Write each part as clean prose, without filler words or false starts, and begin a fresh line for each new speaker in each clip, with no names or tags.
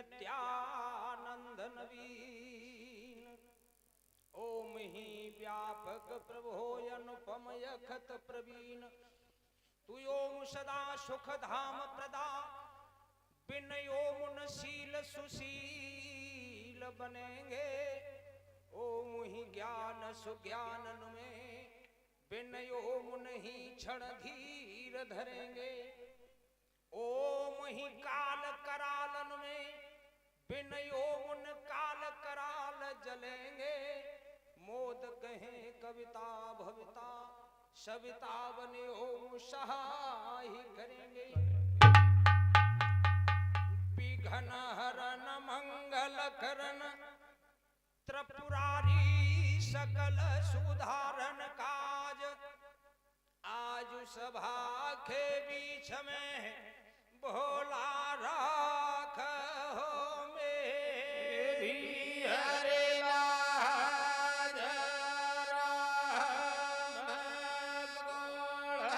नित्यानंद नवीन। ओम ही व्यापक प्रभो अनुपम यखत प्रवीण। तु ओम सदा सुख धाम प्रदा बिन ओम शील सुशील बनेंगे। ओम ही ज्ञान सुज्ञानन में बिन ओम नहीं क्षण धीर धरेंगे। ओम ही काल करालन में बिन ओम काल कराल जलेंगे। मोद कहें कविता भविता सविता बने ओम सहाय करेंगे। विघ्न हरन मंगल करन त्रिपुरारी सकल सुधारन काज। आज सभा के बीच में भोला राख हो मेरी हरे लाज राम गोड़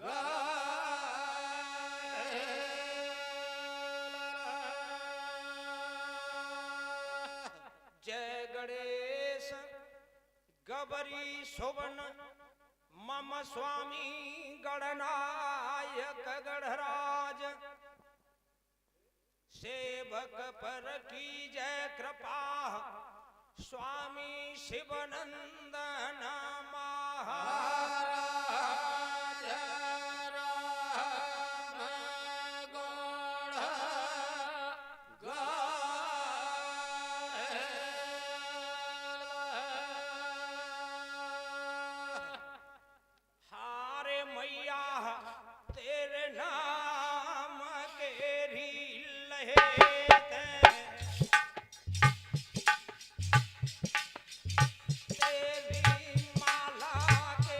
गाए। जय गणेश गबरी सुवन मम स्वामी गणनायक गणराज। सेवक पर की जय कृपा स्वामी शिवनंदन महाराज। राम गोड़ गाए। हारे मैया तेरे नाम केरी लहेत। तेरी माला के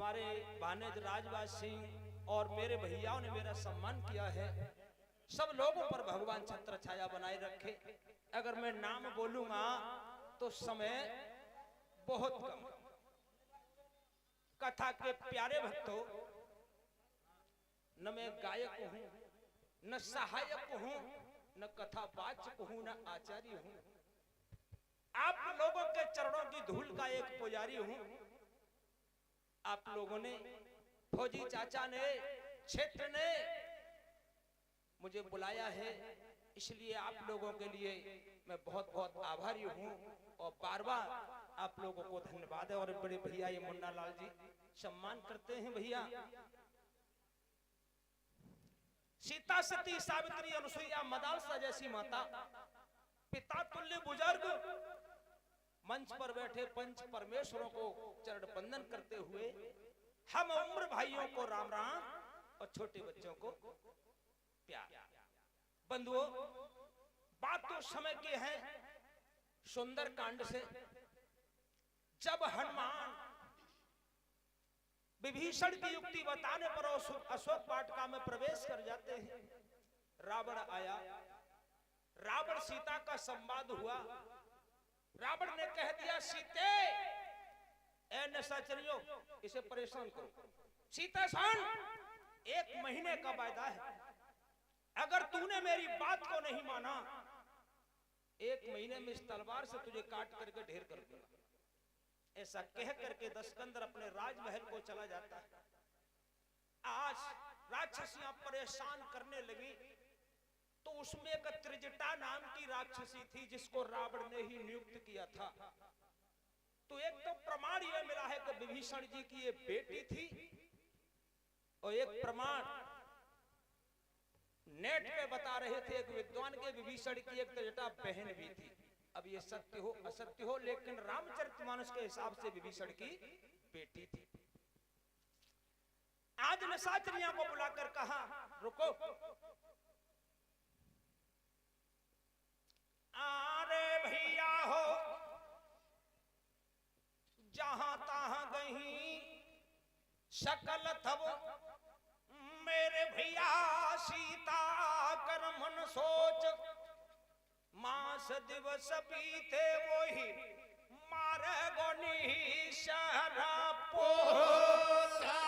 हमारे भानेज राजबाज सिंह और मेरे भैयाओं ने मेरा सम्मान किया है। सब लोगों पर भगवान छत्र छाया बनाए रखे। अगर मैं नाम बोलूंगा तो समय बहुत कम। कथा के प्यारे भक्तों, न मैं गायक हूं, न सहायक हूं, न कथावाचक हूं, न आचार्य हूं। आप लोगों के चरणों की धूल का एक पुजारी हूं। आप लोगों ने, फौजी चाचा ने, क्षेत्र ने मुझे बुलाया है, इसलिए आप लोगों के लिए मैं बहुत बहुत आभारी हूं और बार बार आप लोगों को धन्यवाद है। और बड़े भैया ये मुन्ना लाल जी सम्मान करते हैं। भैया सीता सती सावित्री अनुसुईया मदालसा जैसी माता, पिता तुल्य बुजुर्ग, मंच पर बैठे पंच परमेश्वरों को चरण बंदन करते हुए हम उम्र भाइयों को राम राम और छोटे बच्चों को प्यार। बंधुओं, बात तो समय की है। सुंदर कांड से जब हनुमान विभीषण की युक्ति बताने पर अशोक वाटिका में प्रवेश कर जाते हैं, रावण आया। रावण सीता का संवाद हुआ। रावण ने कह दिया, सीते ए निशाचरियों, इसे परेशान करो। सीता सान, 1 महीने का वायदा है, अगर तूने मेरी बात को नहीं माना, 1 महीने में इस तलवार से तुझे काट करके ढेर कर दूंगा। ऐसा कह करके दशकंदर अपने राजमहल को चला जाता है। आज राक्षसियां परेशान करने लगी तो उसमें एक त्रिजटा नाम की राक्षसी थी जिसको रावण ने ही नियुक्त किया था। तो एक तो प्रमाण यह मिला है कि विभीषण जी की ये बेटी थी, और एक प्रमाण नेट पे बता रहे थे एक विद्वान के, विभीषण की एक त्रिजटा बहन भी थी। अब ये सत्य हो असत्य हो, लेकिन रामचरितमानस के हिसाब से विभीषण की बेटी थी। आज निशाचरियां को बुलाकर कहा, रुको, अरे भैया हो, जहां तहां गई सकल थब, मेरे भैया सीता कर मन सोच, मास दिवस बीते वही मारे गोनी शहरा पोरा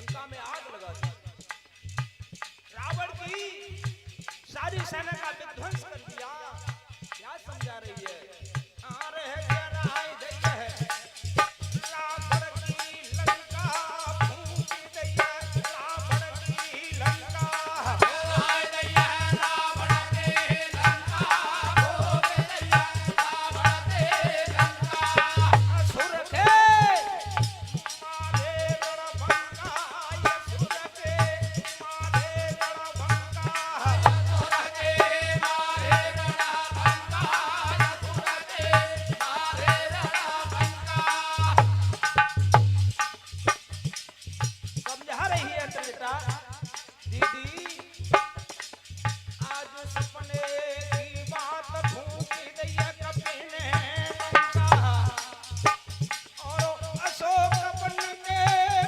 लंका में आग लगा दी। रावण की सारी सेना का विध्वंस कर दिया। क्या समझा रही है? अरे जराई दैया है रावण की लंका फूंक दैया, रावण की लंका जराई दैया रावण की लंका फूंक दैया, रावण की लंका असुर के मारे रणभंगा, असुर के मारे रणभंगा, असुर के मारे रणभंगा, असुर के मारे रणभंगा। समझा रही है त्रिजटा दीदी, आज सपने की बात फूंकी दैया कपी ने लंका, और अशोक वन के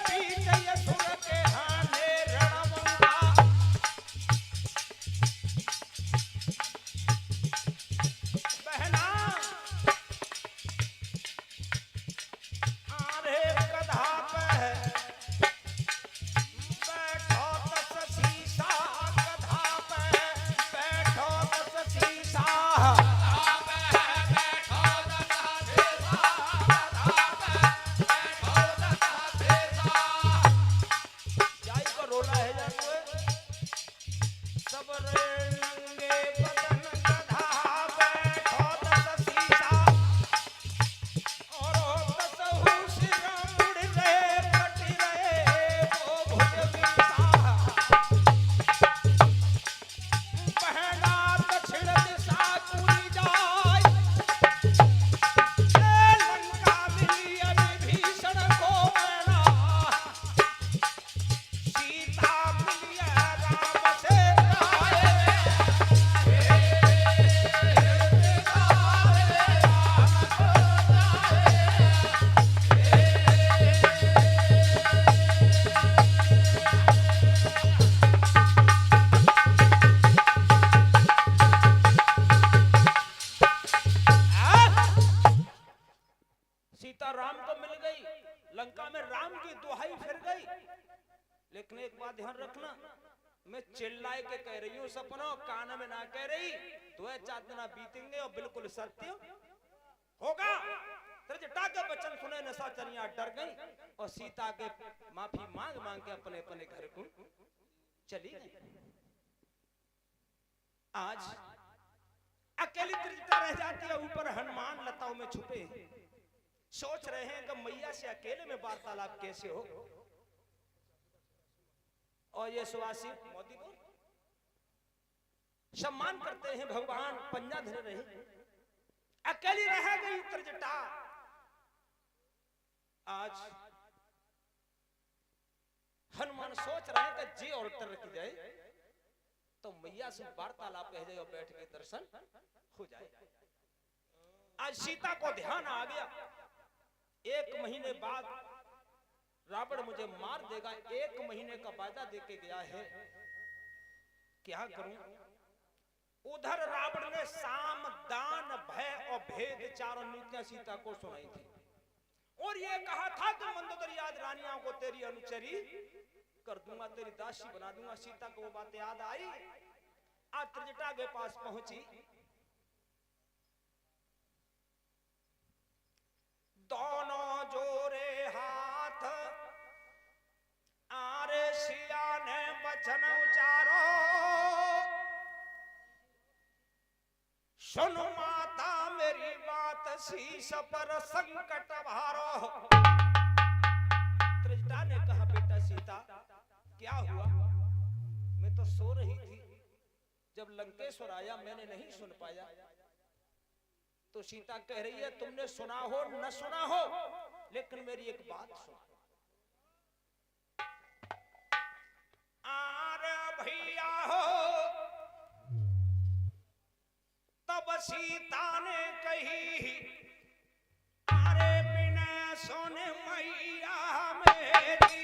बीच असुर के हाने रणभंगा। बहना आरे गधा पे बैठो दस शीशा, गधा पे बैठो दस शीशा, गधा पे बैठो दस शीशा, गधा पे बैठो दस शीशा। जाई को रोला है जानुए सब रे नंगे बदन, गधा बैठो दस शीशा, और दस सिर मुड़ रहे कट रहे वो भुज बीसा। बहना दक्षिण दिशा पूरी जाय, लंका मिली विभीषण को बहना, सीता मिली राम से राय। सीता राम को मिल गई, लंका में राम की दुहाई फिर गई। लेकिन एक बात ध्यान रखना, मैं चिल्लाए के कह रही हूँ सपनों, कान में ना कह रही। 2-4 दिन बीतेंगे और बिल्कुल सत्य होगा। त्रिजटा के वचन सुने निशाचरियां डर गई और सीता के माफी मांग मांग के अपने अपने घर को चली गई। आज अकेली त्रिजटा रह जाती है, ऊपर हनुमान लताओं में छुपे सोच रहे हैं कि मैया से अकेले में वार्तालाप कैसे हो। और ये सुवासी मोदी को सम्मान करते हैं, भगवान पंजा धरे रहे। अकेली रह गई त्रिजटा। आज हनुमान सोच रहे हैं कि जे और रखी जाए तो मैया से वार्तालाप कह जाए और बैठ के दर्शन हो जाए। आज सीता को ध्यान आ गया, 1 महीने बाद रावण मुझे मार देगा। 1 महीने का वादा देके गया है, क्या करूं? उधर रावण ने साम, दान, भय और भेद 4 नीतियां सीता को सुनाई थी और ये कहा था कि मंदोदरी याद रानियों को तेरी अनुचरी कर दूंगा, तेरी दासी बना दूंगा। सीता को वो बात याद आई। आज त्रिजटा के पास पहुंची, दोनों जोरे हाथ, आरे सिया ने वचन उचारो, सुन माता मेरी बात, शीश पर संकट भारो। त्रिजटा ने कहा, बेटा सीता क्या हुआ? मैं तो सो रही थी, जब लंकेश्वर आया मैंने नहीं सुन पाया। तो सीता कह रही है, तुमने सुना हो न सुना हो, लेकिन मेरी एक बात सुनो। आरे भैया हो, तब सीता ने कही, आरे बिना सोने मैया मेरी,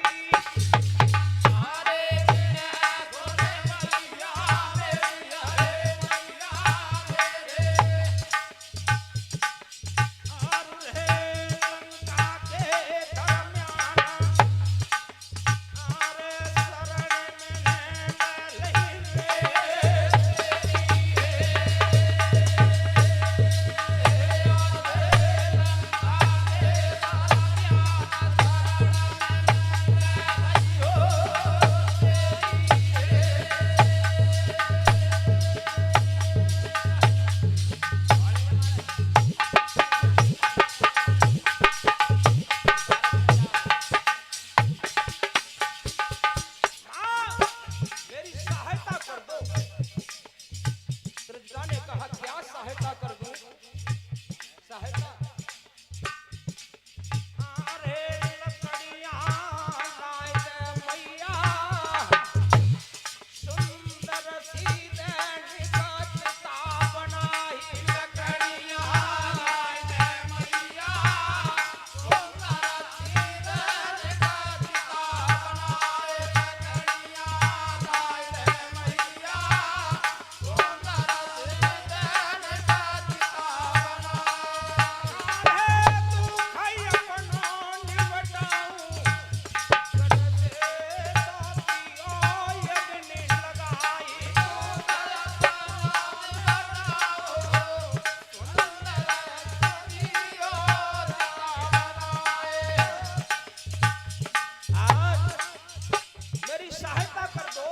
मेरी सहायता कर दो।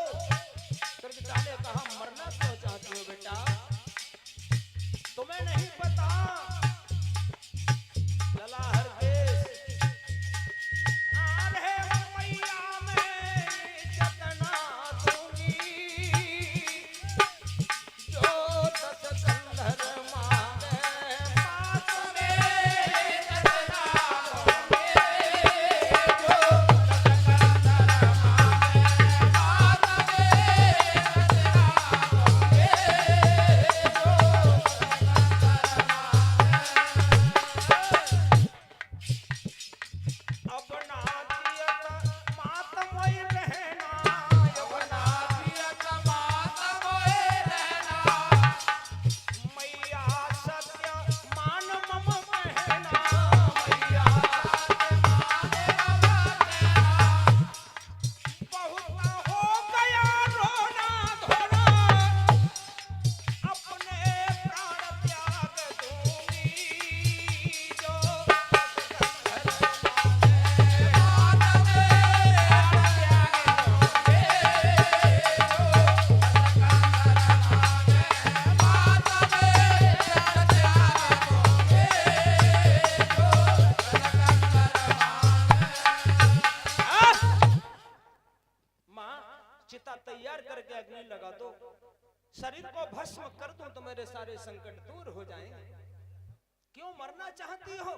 त्रिजटा ने कहा मरना क्यों चाहती हो बेटा, तुम्हें नहीं पता लला हरकेश आ रहे मैया में इज्जत ना दूंगी, जो 10 कंधर मांगे मात में इज्जत ना दूंगी, जो 10 कंधर मांगे मात में इज्जत ना चिता तैयार करके अग्नि लगा दो, शरीर को भस्म कर दूं तो मेरे सारे संकट दूर हो जाएंगे। क्यों मरना चाहती हो?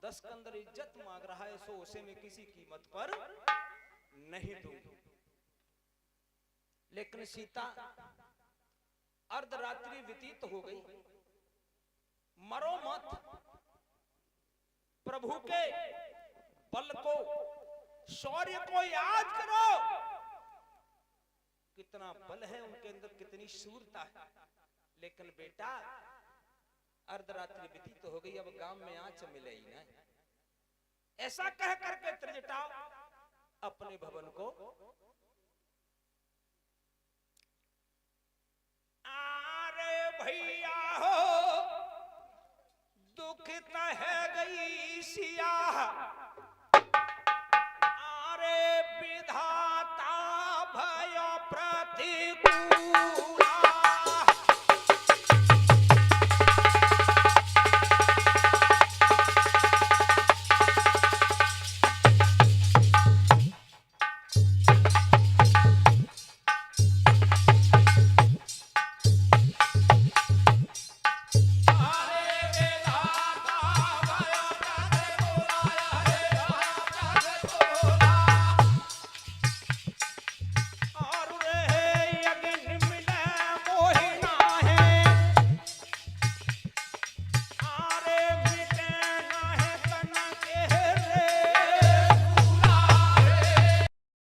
10 कंदर इज्जत मांग रहा है, सो उसे मैं किसी कीमत पर नहीं दूंगा। लेकिन सीता अर्धरात्रि व्यतीत हो गई। मरो मत, प्रभु के बल को, शौर्य को याद करो। कितना बल है उनके अंदर, कितनी शूरता है। लेकिन बेटा अर्धरात्रि व्यतीत हो गई, अब गांव में आंच मिले ही ना। ऐसा कह करके त्रिजटा अपने भवन को अरे भैया हो दुखित है गई सिया,